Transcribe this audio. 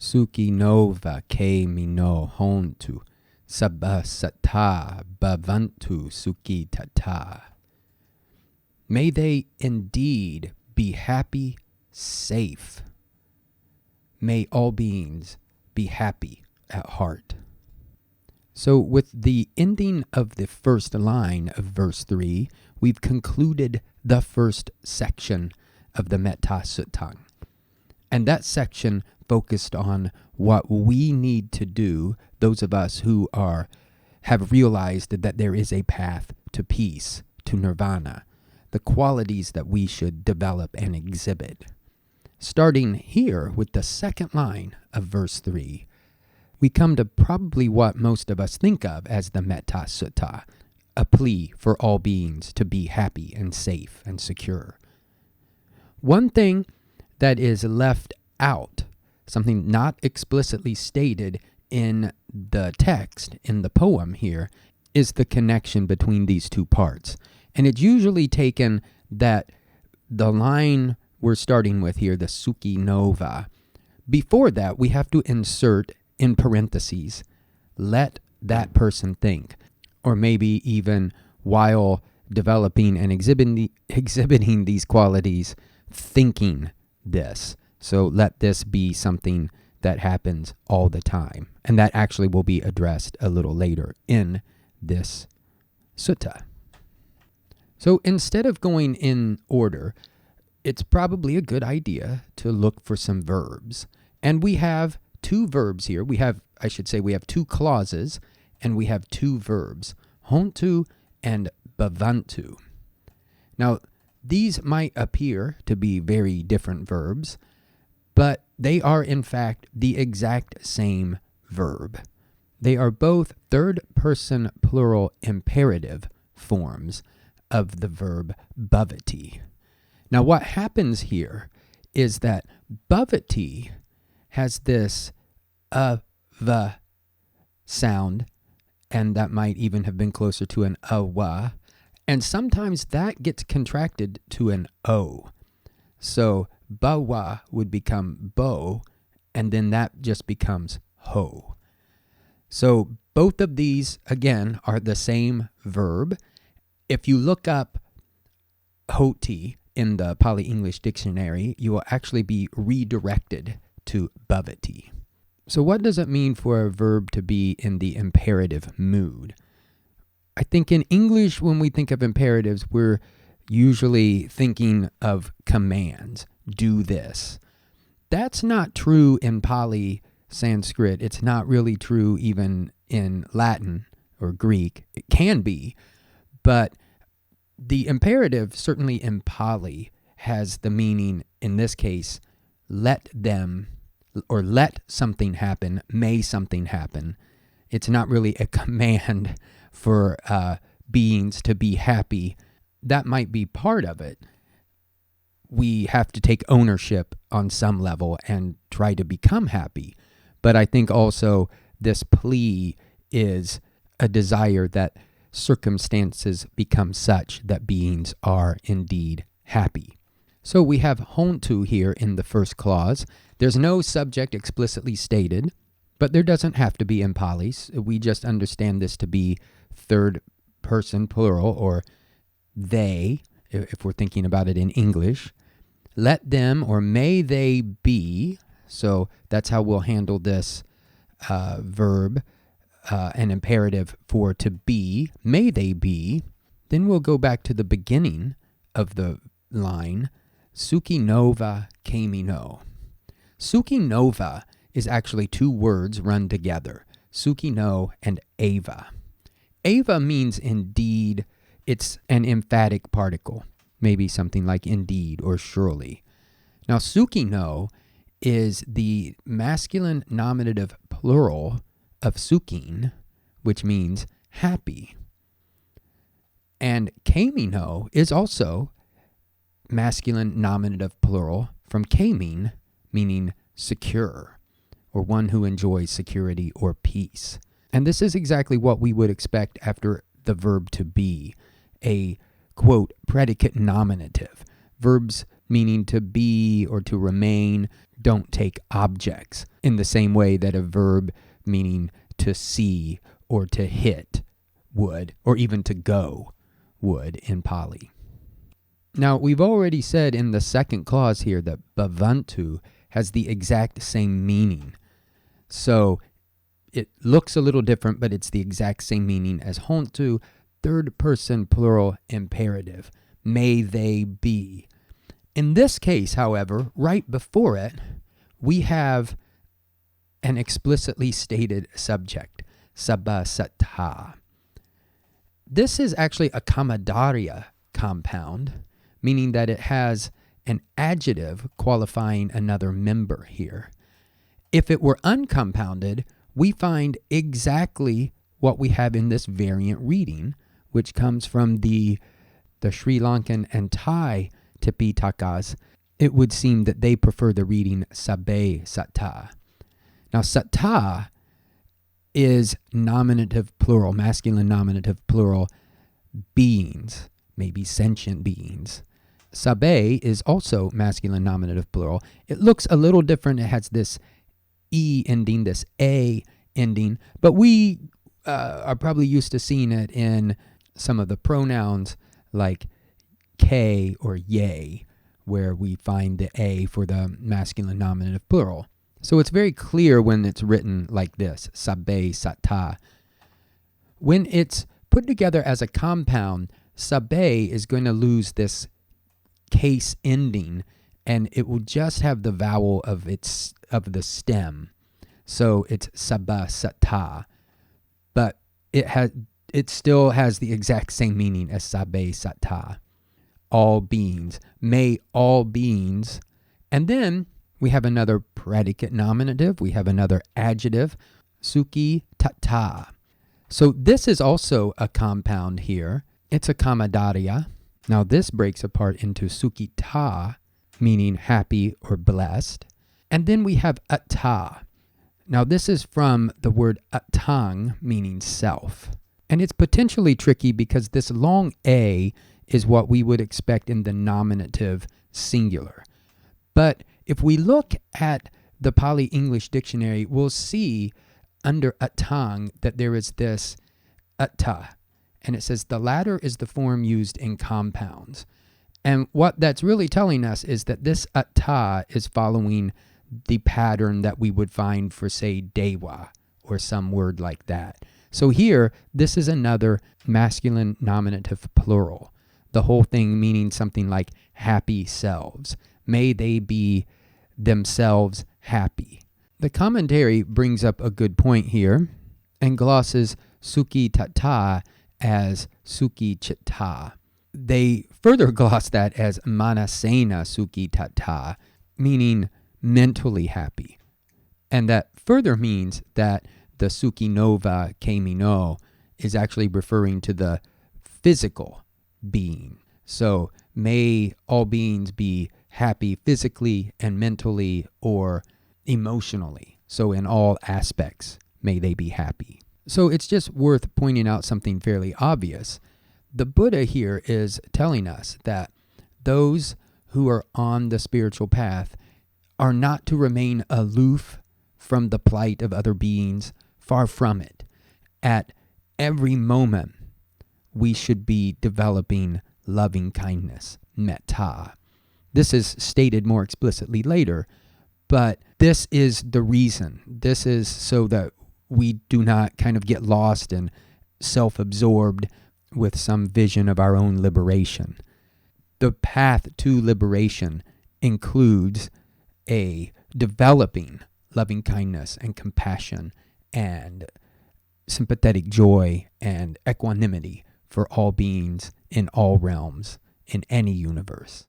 Sukhinova, khemino, hontu, sabbasattā, bhavantu, sukhitattā. May they indeed be happy, safe. May all beings be happy at heart. So with the ending of the first line of verse 3, we've concluded the first section of the Metta Sutta. And that section focused on what we need to do, those of us who have realized that there is a path to peace, to nirvana, the qualities that we should develop and exhibit. Starting here with the second line of verse 3, we come to probably what most of us think of as the Metta Sutta, a plea for all beings to be happy and safe and secure. One thing that is left out, something not explicitly stated in the text, in the poem here, is the connection between these two parts. And it's usually taken that the line we're starting with here, the Sukhinova, before that we have to insert in parentheses, let that person think. Or maybe even while developing and exhibiting these qualities, thinking this. So let this be something that happens all the time. And that actually will be addressed a little later in this sutta. So instead of going in order, it's probably a good idea to look for some verbs. And we have two verbs here. We have two clauses, and we have two verbs, hontu and bhavantu. Now, these might appear to be very different verbs, but they are in fact the exact same verb. They are both third-person plural imperative forms of the verb bhavati. Now, what happens here is that bhavati has this v sound, and that might even have been closer to an awa, and sometimes that gets contracted to an o. So bawa would become bo, and then that just becomes ho. So both of these, again, are the same verb. If you look up hoti in the Pali English dictionary, you will actually be redirected to bhavati. So what does it mean for a verb to be in the imperative mood? I think in English, when we think of imperatives, we're usually thinking of commands. Do this. That's not true in Pali Sanskrit. It's not really true even in Latin or Greek. It can be, but the imperative, certainly in Pali, has the meaning, in this case, let them, or let something happen, may something happen. It's not really a command for beings to be happy. That might be part of it. We have to take ownership on some level and try to become happy. But I think also this plea is a desire that circumstances become such that beings are indeed happy. So we have hontu here in the first clause. There's no subject explicitly stated, but there doesn't have to be in Pali. We just understand this to be third person plural, or they, if we're thinking about it in English. Let them, or may they be, so that's how we'll handle this verb, an imperative for to be, may they be. Then we'll go back to the beginning of the line, Sukhinova, khemino. Sukhinova is actually two words run together, sukhino and eva. Eva means indeed. It's an emphatic particle, maybe something like indeed or surely. Now, sukhino is the masculine nominative plural of sukhin, which means happy. And khemino is also masculine nominative plural from khemin, meaning secure, or one who enjoys security or peace. And this is exactly what we would expect after the verb to be, a, quote, predicate nominative. Verbs meaning to be or to remain, don't take objects in the same way that a verb meaning to see or to hit would, or even to go would in Pali. Now, we've already said in the second clause here that bhavantu has the exact same meaning. So it looks a little different, but it's the exact same meaning as hontu, third person plural imperative. May they be. In this case, however, right before it, we have an explicitly stated subject, sabbasattā. This is actually a kamadarya compound, meaning that it has an adjective qualifying another member here. If it were uncompounded, we find exactly what we have in this variant reading, which comes from the Sri Lankan and Thai Tipitakas. It would seem that they prefer the reading sabbasattā. Now, sattā is nominative plural, masculine nominative plural, beings, maybe sentient beings. Sabbe is also masculine nominative plural. It looks a little different. It has this E ending, this A ending, but we are probably used to seeing it in some of the pronouns like K or yea, where we find the A for the masculine nominative plural. So it's very clear when it's written like this, sabbasattā. When it's put together as a compound, sabbe is going to lose this case ending, and it will just have the vowel of the stem. So it's sabbasattā, but it still has the exact same meaning as sabbasattā. All beings, may all beings, and then we have another predicate nominative, we have another adjective, sukhitattā. So this is also a compound here. It's a kamadarya. Now this breaks apart into sukhitattā, meaning happy or blessed. And then we have attā. Now this is from the word attang, meaning self. And it's potentially tricky because this long A is what we would expect in the nominative singular. But if we look at the Pali English dictionary, we'll see under attang that there is this attā. And it says the latter is the form used in compounds. And what that's really telling us is that this attā is following the pattern that we would find for, say, dewa or some word like that. So here, this is another masculine nominative plural. The whole thing meaning something like happy selves. May they be themselves happy. The commentary brings up a good point here and glosses sukhitattā as sukhitattā. They further gloss that as manasena sukhitattā, meaning mentally happy. And that further means that the Sukhinova khemino is actually referring to the physical being. So may all beings be happy physically and mentally or emotionally. So in all aspects, may they be happy. So it's just worth pointing out something fairly obvious. The Buddha here is telling us that those who are on the spiritual path are not to remain aloof from the plight of other beings, far from it. At every moment, we should be developing loving kindness, metta. This is stated more explicitly later, but this is the reason. This is so that we do not kind of get lost and self-absorbed with some vision of our own liberation. The path to liberation includes a developing loving kindness and compassion and sympathetic joy and equanimity for all beings in all realms in any universe.